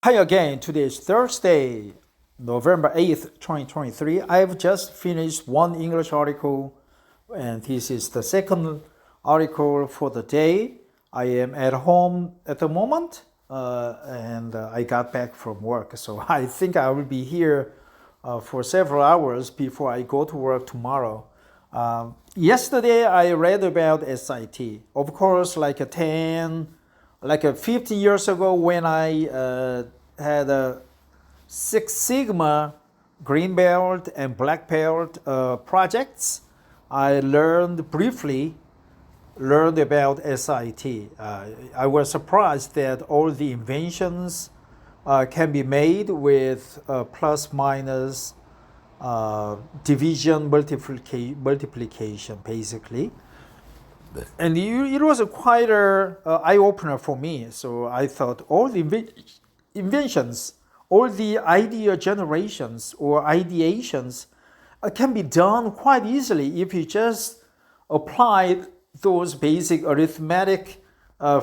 Hi again, today is Thursday, November 8th, 2023. I've just finished one English article, and this is the second article for the day. I am at home at the moment, and I got back from work, so I think I will be here for several hours before I go to work tomorrow. Yesterday, I read about SIT. Of course, like 50 years ago when I had a Six Sigma green belt and black belt projects, I briefly learned about SIT. I was surprised that all the inventions can be made with plus minus division multiplication basically. And it was quite an eye-opener for me. So I thought all the inventions, all the idea generations or ideations can be done quite easily if you just apply those basic arithmetic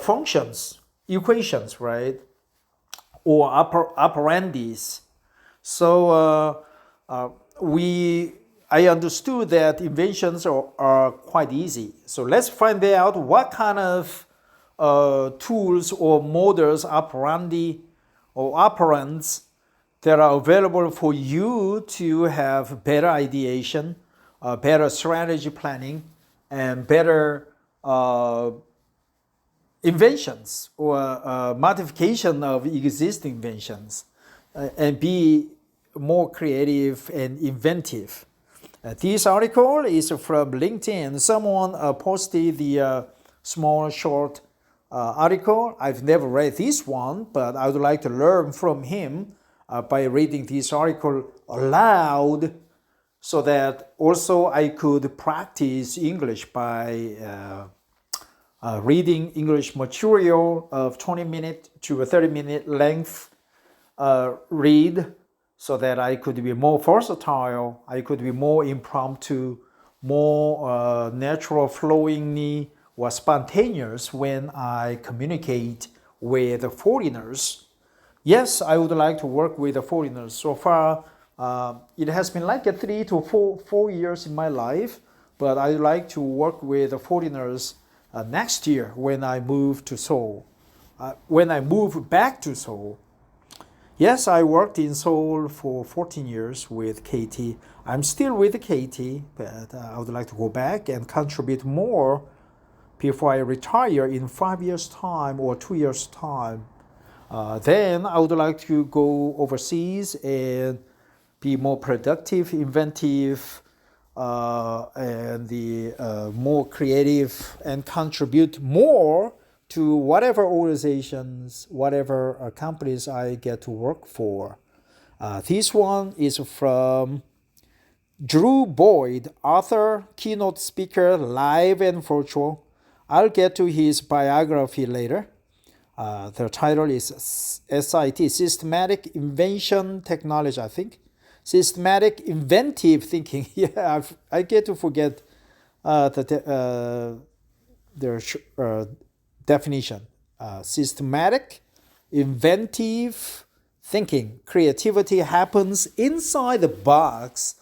functions, equations, right? Or operandies. So I understood that inventions are quite easy. So let's find out what kind of tools or models, operandi or operands that are available for you to have better ideation, better strategy planning, and better inventions or modification of existing inventions, and be more creative and inventive. This article is from LinkedIn. Someone posted the small short article. I've never read this one, but I would like to learn from him by reading this article aloud so that also I could practice English by reading English material of 20-minute to a 30-minute length read, so that I could be more versatile, I could be more impromptu, more natural flowingly or spontaneous when I communicate with foreigners. Yes, I would like to work with foreigners. So far, it has been like 3 to 4 years in my life, but I would like to work with foreigners next year when I move to Seoul, when I move back to Seoul. Yes, I worked in Seoul for 14 years with KT. I'm still with KT, but I would like to go back and contribute more before I retire in 5 years' time or 2 years' time. Then I would like to go overseas and be more productive, inventive, and more creative, and contribute more to whatever organizations, whatever companies I get to work for. This one is from Drew Boyd, author, keynote speaker, live and virtual. I'll get to his biography later. The title is SIT, Systematic Invention Technology, I think. Systematic Inventive Thinking. Yeah, I get to forget their definition. Systematic, inventive thinking. Creativity happens inside the box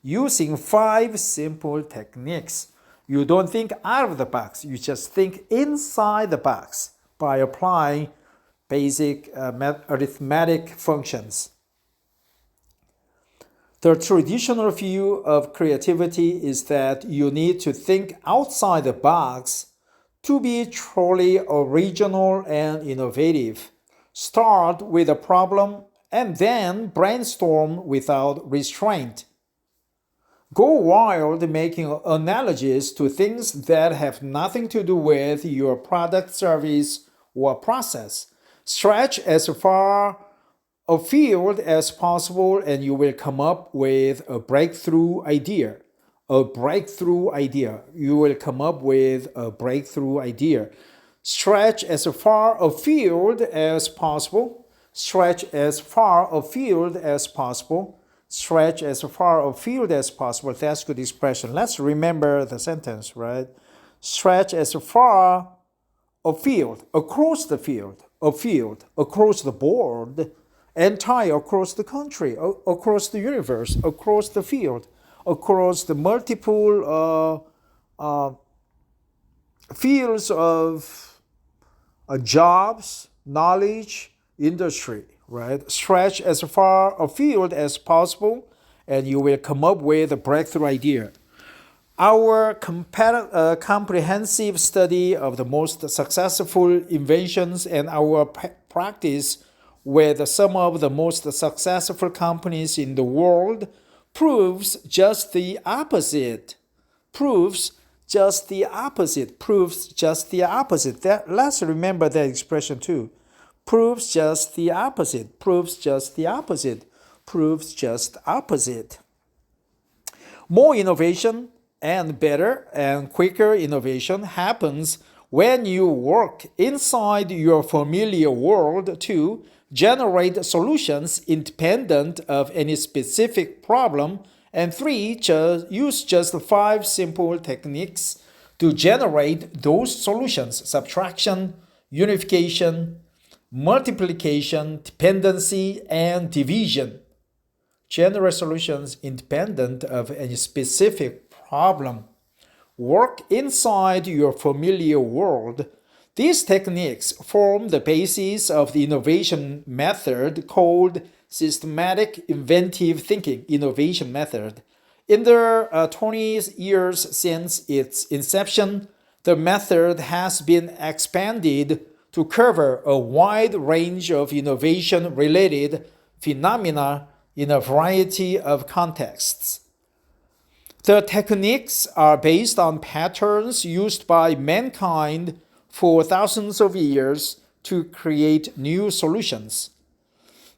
using 5 simple techniques. You don't think out of the box, you just think inside the box by applying basic arithmetic functions. The traditional view of creativity is that you need to think outside the box to be truly original and innovative. Start with a problem and then brainstorm without restraint. Go wild making analogies to things that have nothing to do with your product, service, or process. Stretch as far afield as possible and you will come up with a breakthrough idea. You will come up with a breakthrough idea. Stretch as far afield as possible. Stretch as far afield as possible. Stretch as far afield as possible. That's good expression. Let's remember the sentence, right? Stretch as far afield, across the field, a field across the board, entire across the country, across the universe, across the field, across the multiple fields of jobs, knowledge, industry, right? Stretch as far afield as possible, and you will come up with a breakthrough idea. Our comprehensive study of the most successful inventions and our practice with some of the most successful companies in the world proves just the opposite. Let's remember that expression too. Proves just the opposite. More innovation and better and quicker innovation happens when you work inside your familiar world to generate solutions independent of any specific problem. And 3, use just 5 simple techniques to generate those solutions: subtraction, unification, multiplication, dependency, and division. Generate solutions independent of any specific problem. Work inside your familiar world. These techniques form the basis of the innovation method called Systemsric Innovative Thinking innovation method. In the 20 years since its inception, the method has been expanded to cover a wide range of innovation-related phenomena in a variety of contexts. The techniques are based on patterns used by mankind for thousands of years to create new solutions.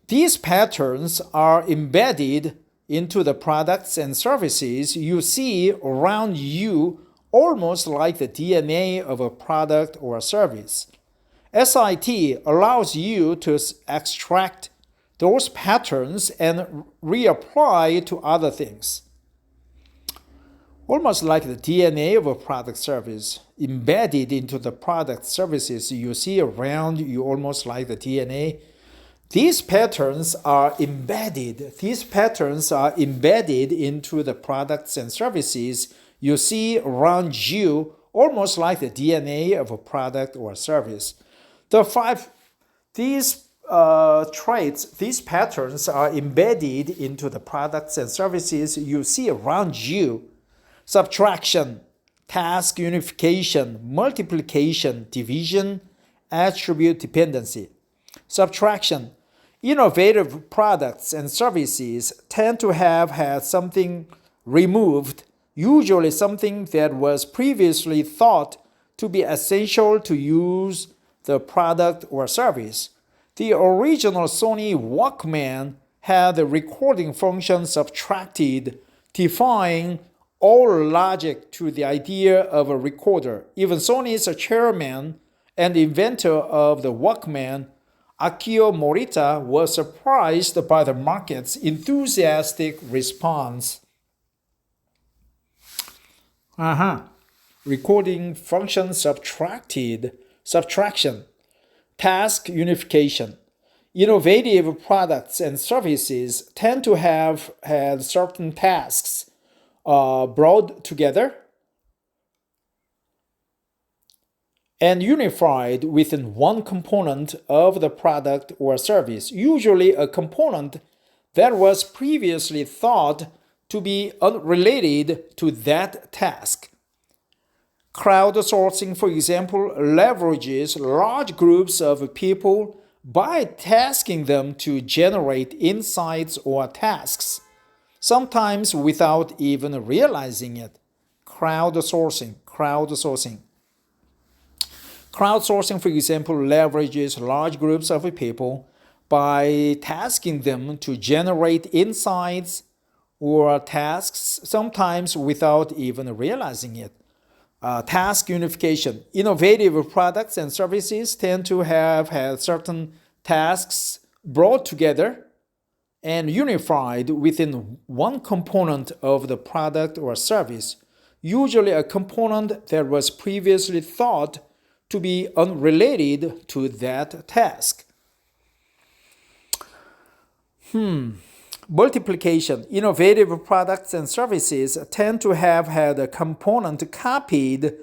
These patterns are embedded into the products and services you see around you, almost like the DNA of a product or a service. SIT allows you to extract those patterns and reapply to other things. Almost like the DNA of a product service, embedded into the product services you see around you, almost like the DNA. These patterns are embedded into the products and services you see around you, almost like the DNA of a product or service. These patterns are embedded into the products and services you see around you. Subtraction, task unification, multiplication, division, attribute dependency. Subtraction. Innovative products and services tend to have had something removed, usually something that was previously thought to be essential to use the product or service. The original Sony Walkman had the recording function subtracted, defying all logic to the idea of a recorder. Even Sony's chairman and inventor of the Walkman, Akio Morita, was surprised by the market's enthusiastic response. Recording function subtraction, task unification. Innovative products and services tend to have had certain tasks brought together and unified within one component of the product or service, usually a component that was previously thought to be unrelated to that task. Crowdsourcing, for example, leverages large groups of people by tasking them to generate insights or tasks, sometimes without even realizing it. Crowdsourcing, for example, leverages large groups of people by tasking them to generate insights or tasks, sometimes without even realizing it. Task unification. Innovative products and services tend to have had certain tasks brought together and unified within one component of the product or service, usually a component that was previously thought to be unrelated to that task. Multiplication. Innovative products and services tend to have had a component copied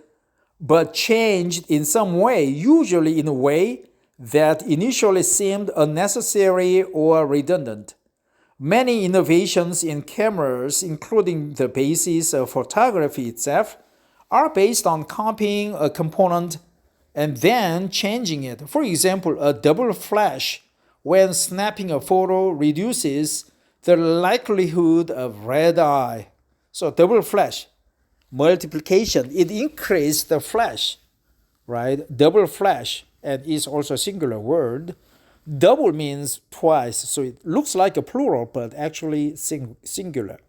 but changed in some way, usually in a way that initially seemed unnecessary or redundant. Many innovations in cameras, including the basis of photography itself, are based on copying a component and then changing it. For example, a double flash when snapping a photo reduces the likelihood of red eye. So double flash, multiplication, it increased the flash, right? Double flash, and is also a singular word. Double means twice, so it looks like a plural, but actually singular.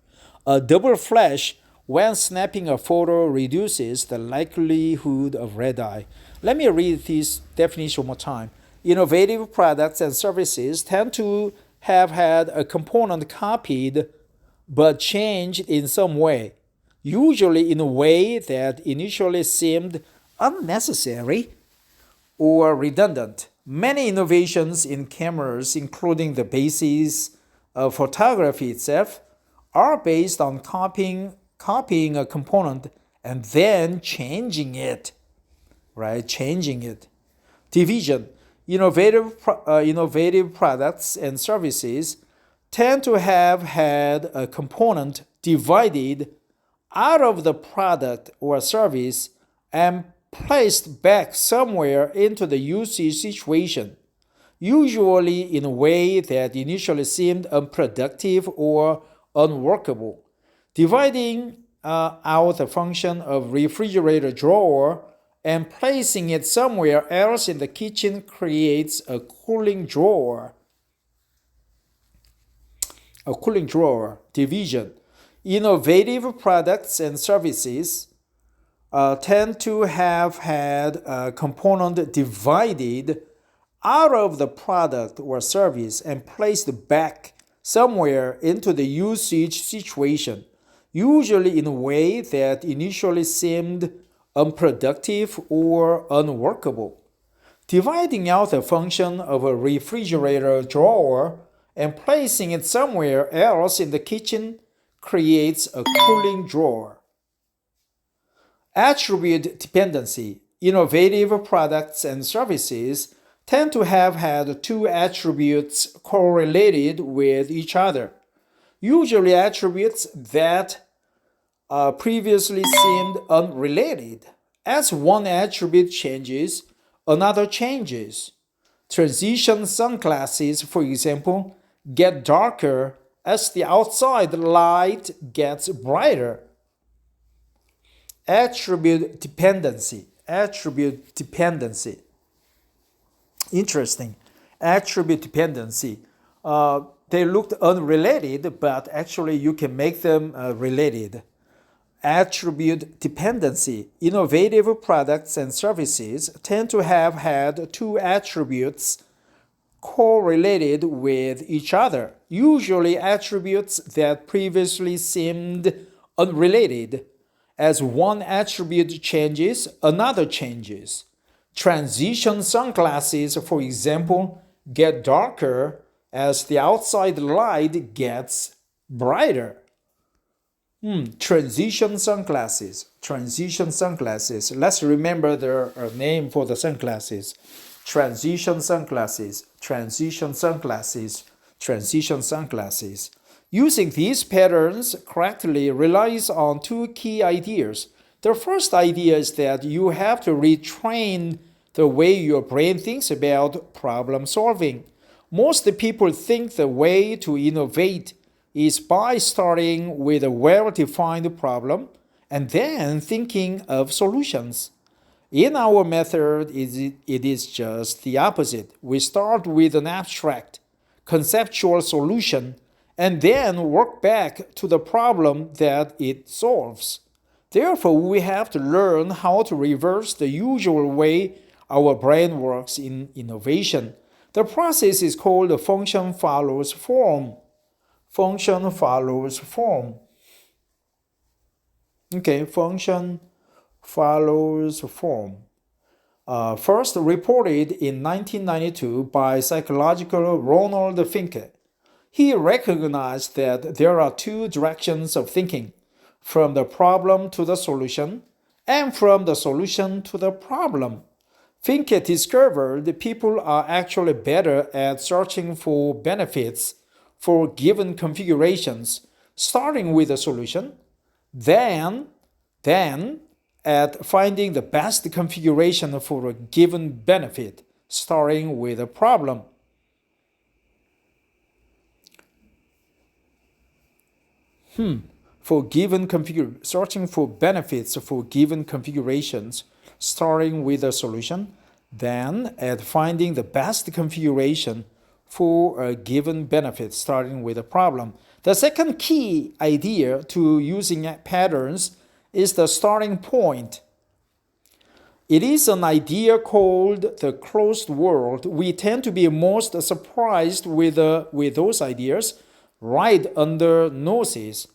A double flash when snapping a photo reduces the likelihood of red eye. Let me read this definition one more time. Innovative products and services tend to have had a component copied but changed in some way, usually in a way that initially seemed unnecessary or redundant. Many innovations in cameras, including the basis of photography itself, are based on copying a component and then changing it, right? Changing it. Division. Innovative products and services tend to have had a component divided out of the product or service and placed back somewhere into the usage situation, usually in a way that initially seemed unproductive or unworkable. Dividing out the function of refrigerator drawer and placing it somewhere else in the kitchen creates a cooling drawer. A cooling drawer. Division. Innovative products and services tend to have had a component divided out of the product or service and placed back somewhere into the usage situation, usually in a way that initially seemed unproductive or unworkable. Dividing out the function of a refrigerator drawer and placing it somewhere else in the kitchen creates a cooling drawer. Attribute dependency. Innovative products and services tend to have had two attributes correlated with each other, usually attributes that previously seemed unrelated. As one attribute changes, another changes. Transition sunglasses, for example, get darker as the outside light gets brighter. Attribute dependency. Attribute dependency. Interesting. Attribute dependency. They looked unrelated, but actually you can make them related. Attribute dependency. Innovative products and services tend to have had two attributes correlated with each other, usually attributes that previously seemed unrelated. As one attribute changes, another changes. Transition sunglasses, for example, get darker as the outside light gets brighter. Transition sunglasses. Transition sunglasses. Let's remember the name for the sunglasses. Transition sunglasses. Transition sunglasses. Transition sunglasses. Using these patterns correctly relies on two key ideas. The first idea is that you have to retrain the way your brain thinks about problem solving. Most people think the way to innovate is by starting with a well-defined problem and then thinking of solutions. In our method, it is just the opposite. We start with an abstract, conceptual solution and then work back to the problem that it solves. Therefore, we have to learn how to reverse the usual way our brain works in innovation. The process is called the function follows form. Function follows form. Okay, function follows form. first reported in 1992 by psychological Ronald Finke. He recognized that there are two directions of thinking, from the problem to the solution, and from the solution to the problem. Finke discovered people are actually better at searching for benefits for given configurations, starting with a solution, than at finding the best configuration for a given benefit, starting with a problem. Searching for benefits for given configurations, starting with a solution, then at finding the best configuration for a given benefit, starting with a problem. The second key idea to using patterns is the starting point. It is an idea called the closed world. We tend to be most surprised with those ideas right under noses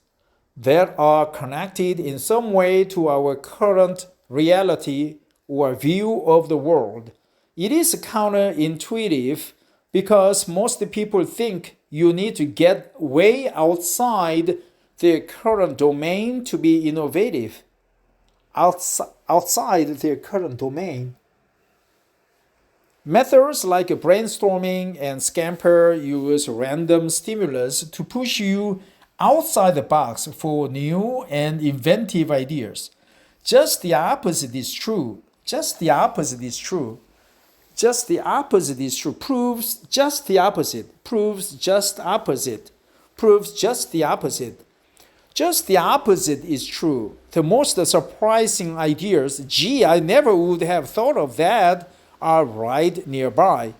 that are connected in some way to our current reality or view of the world. It is counterintuitive because most people think you need to get way outside their current domain to be innovative. Outside their current domain. Methods like brainstorming and Scamper use random stimulus to push you outside the box for new and inventive ideas. Just the opposite is true. Just the opposite is true. Just the opposite is true. Proves just the opposite. Proves just opposite. Proves just the opposite. Just the opposite is true. The most surprising ideas, gee, I never would have thought of that, are right nearby.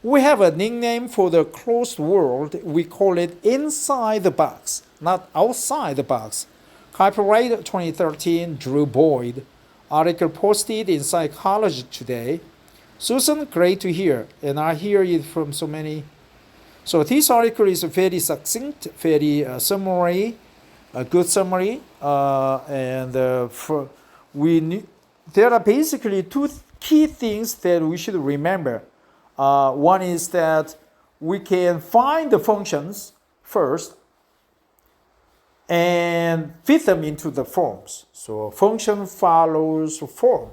We have a nickname for the closed world. We call it inside the box, not outside the box. Copyright 2013, Drew Boyd. Article posted in Psychology Today. Susan, great to hear. And I hear it from so many. So this article is very succinct, very summary. A good summary, there are basically two key things that we should remember. One is that we can find the functions first and fit them into the forms. So a function follows a form,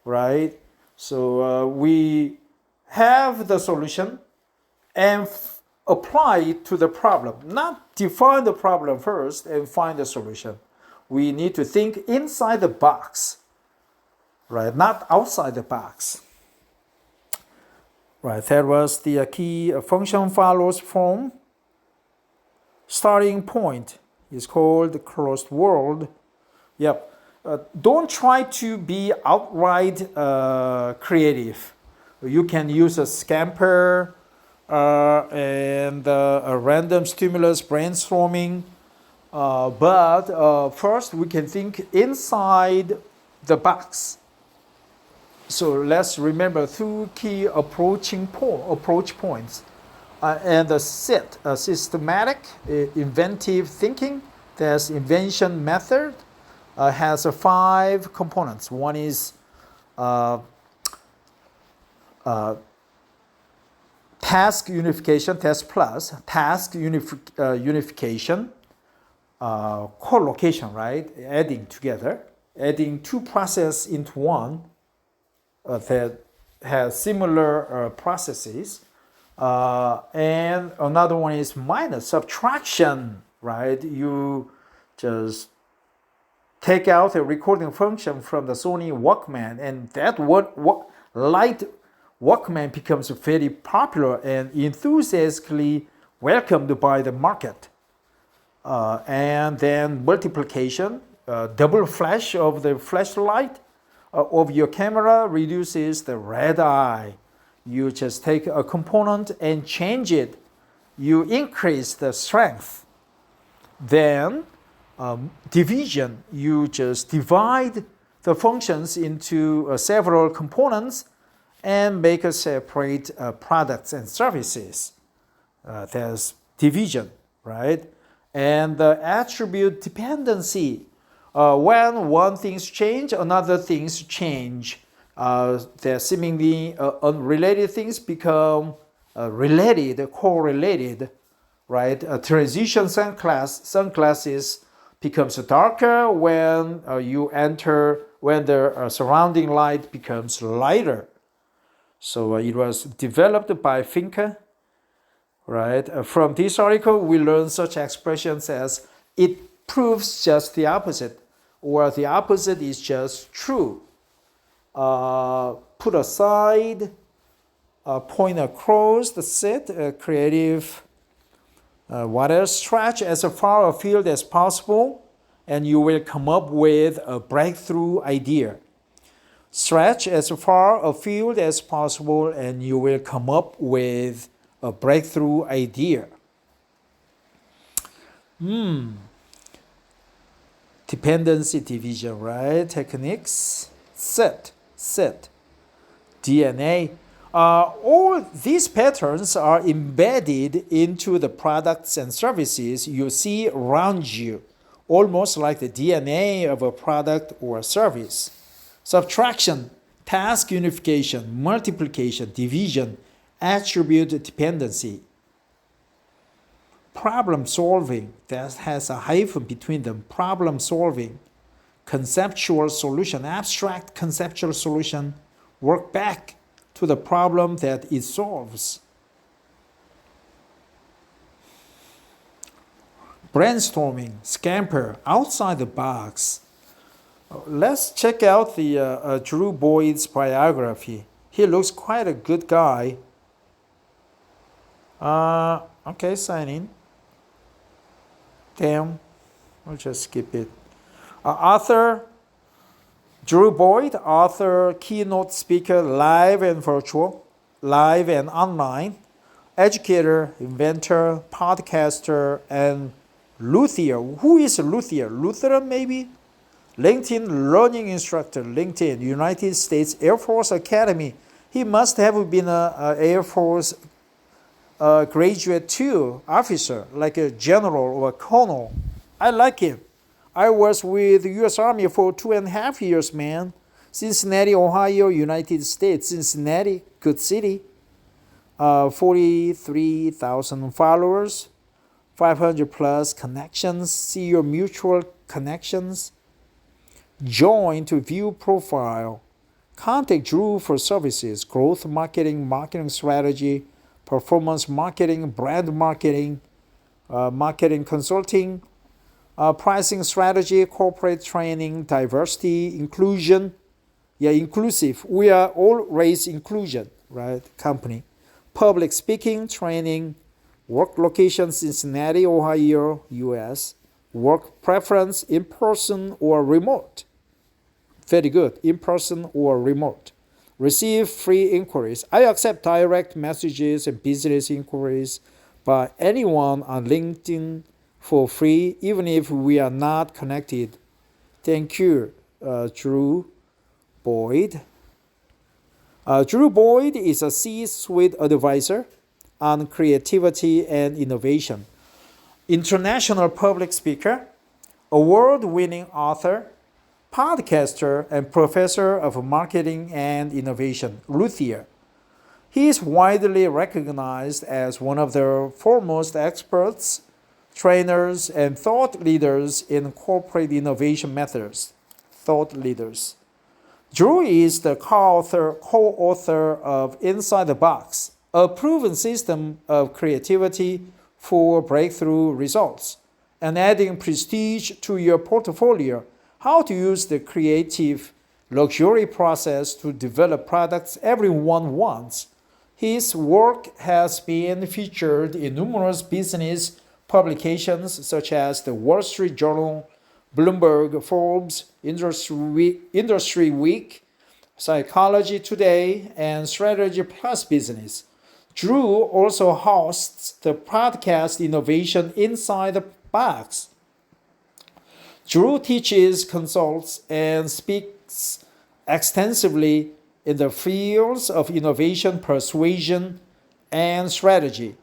right? So we have the solution and apply it to the problem, not define the problem first and find the solution. We need to think inside the box, right? Not outside the box. Right, that was the key. Function follows form. Starting point is called the closed world. Yep. Don't try to be outright creative. You can use a Scamper, and a random stimulus brainstorming. But first we can think inside the box. So let's remember two key approach points. And the systematic, inventive thinking, that's invention method, has 5 components. One is task unification, unification, co-location, right? Adding together, adding 2 processes into one that has similar processes. And another one is minus subtraction, right? You just take out a recording function from the Sony Walkman, and that light Walkman becomes very popular and enthusiastically welcomed by the market. And then multiplication, double flash of the flashlight of your camera reduces the red eye. You just take a component and change it. You increase the strength. Then division, you just divide the functions into several components and make a separate products and services. There's division, right? And the attribute dependency. When one thing's change, another thing's change. that seemingly unrelated things become related, correlated, right? Transition sunglasses becomes darker when you enter, when the surrounding light becomes lighter. So it was developed by Finke, right? From this article, we learn such expressions as it proves just the opposite, or the opposite is just true. Put aside, point across the set, creative. What else? Stretch as far afield as possible, and you will come up with a breakthrough idea. Stretch as far afield as possible, and you will come up with a breakthrough idea. Dependency division, right? Techniques. Set. DNA. All these patterns are embedded into the products and services you see around you, almost like the DNA of a product or service. Subtraction, task unification, multiplication, division, attribute dependency. Problem solving, that has a hyphen between them. Problem solving, conceptual solution, abstract conceptual solution, work back to the problem that it solves. Brainstorming, scamper, outside the box. Let's check out the Drew Boyd's biography. He looks quite a good guy. Okay, sign in. Damn, I'll just skip it. Author, Drew Boyd, author, keynote speaker, live and virtual, live and online, educator, inventor, podcaster, and luthier. Who is a luthier? Lutheran, maybe? LinkedIn learning instructor, LinkedIn, United States Air Force Academy. He must have been an Air Force graduate too, officer, like a general or a colonel. I like him. I was with the U.S. Army for 2.5 years, man. Cincinnati, Ohio, United States. Cincinnati, good city. 43,000 followers, 500 plus connections. See your mutual connections. Join to view profile. Contact Drew for services, growth marketing, marketing strategy, performance marketing, brand marketing, marketing consulting, pricing strategy, corporate training, diversity, inclusion. Yeah, inclusive. We are all race inclusion, right? Company. Public speaking, training, work location, Cincinnati, Ohio, US. Work preference, in-person or remote. Very good, in-person or remote. Receive free inquiries. I accept direct messages and business inquiries by anyone on LinkedIn for free, even if we are not connected. Thank you, Drew Boyd. Drew Boyd is a C-suite advisor on creativity and innovation, international public speaker, award-winning author, podcaster, and professor of marketing and innovation, luthier. He is widely recognized as one of the foremost experts, trainers, and thought leaders in corporate innovation methods. Thought leaders. Drew is the co-author of Inside the Box, a proven system of creativity for breakthrough results, and adding prestige to your portfolio. How to use the creative luxury process to develop products everyone wants. His work has been featured in numerous business publications such as the Wall Street Journal, Bloomberg, Forbes, Industry Week, Psychology Today, and Strategy Plus Business. Drew also hosts the podcast Innovation Inside the Box. Drew teaches, consults, and speaks extensively in the fields of innovation, persuasion, and strategy.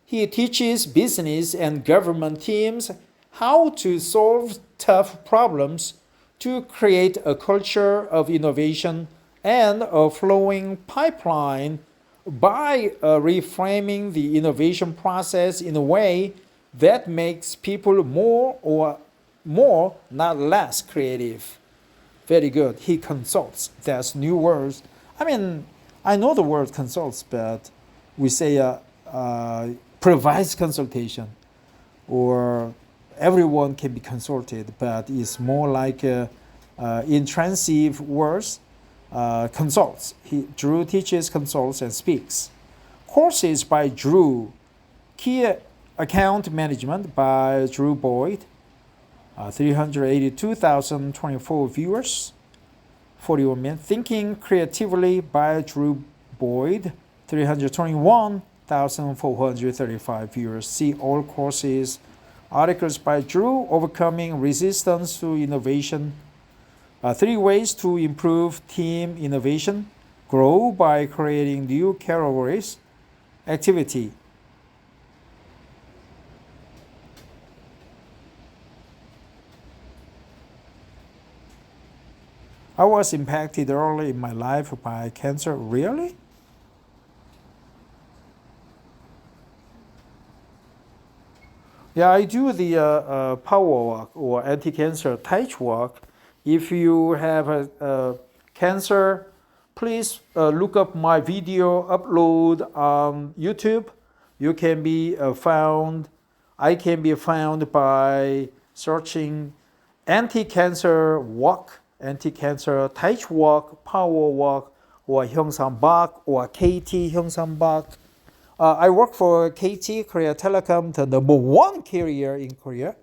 He teaches business and government teams how to solve tough problems to create a culture of innovation and a flowing pipeline by reframing the innovation process in a way that makes people more, not less creative. Very good. He consults. That's new words. I mean, I know the word consults, but we say provides consultation, or everyone can be consulted, but it's more like intransitive words. Consults. Drew teaches, consults, and speaks. Courses by Drew. Key Account Management by Drew Boyd. 382,024 viewers. 41 minutes. Thinking Creatively by Drew Boyd. 321,435 viewers. See all courses. Articles by Drew. Overcoming Resistance to Innovation. 3 ways to improve team innovation. Grow by creating new categories. Activity. I was impacted early in my life by cancer. Really? Yeah, I do the power walk or anti-cancer touch walk. If you have a cancer, please look up my video upload on YouTube. You can be found. I can be found by searching anti-cancer walk, anti-cancer touch walk, power walk, or Hyungsang-bak or KT Hyungsang-bak. I work for KT, Korea Telecom, the number 1 carrier in Korea.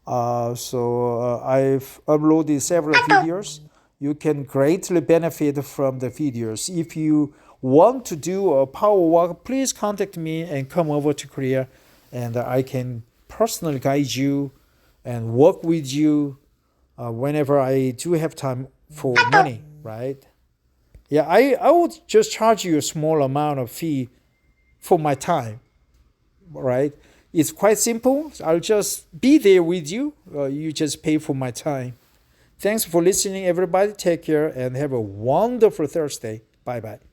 So I've uploaded several videos. You can greatly benefit from the videos. If you want to do a power walk, please contact me and come over to Korea, and I can personally guide you and work with you whenever I do have time for money, right? Yeah, I would just charge you a small amount of fee for my time, right? It's quite simple. I'll just be there with you. You just pay for my time. Thanks for listening, everybody. Take care and have a wonderful Thursday. Bye-bye.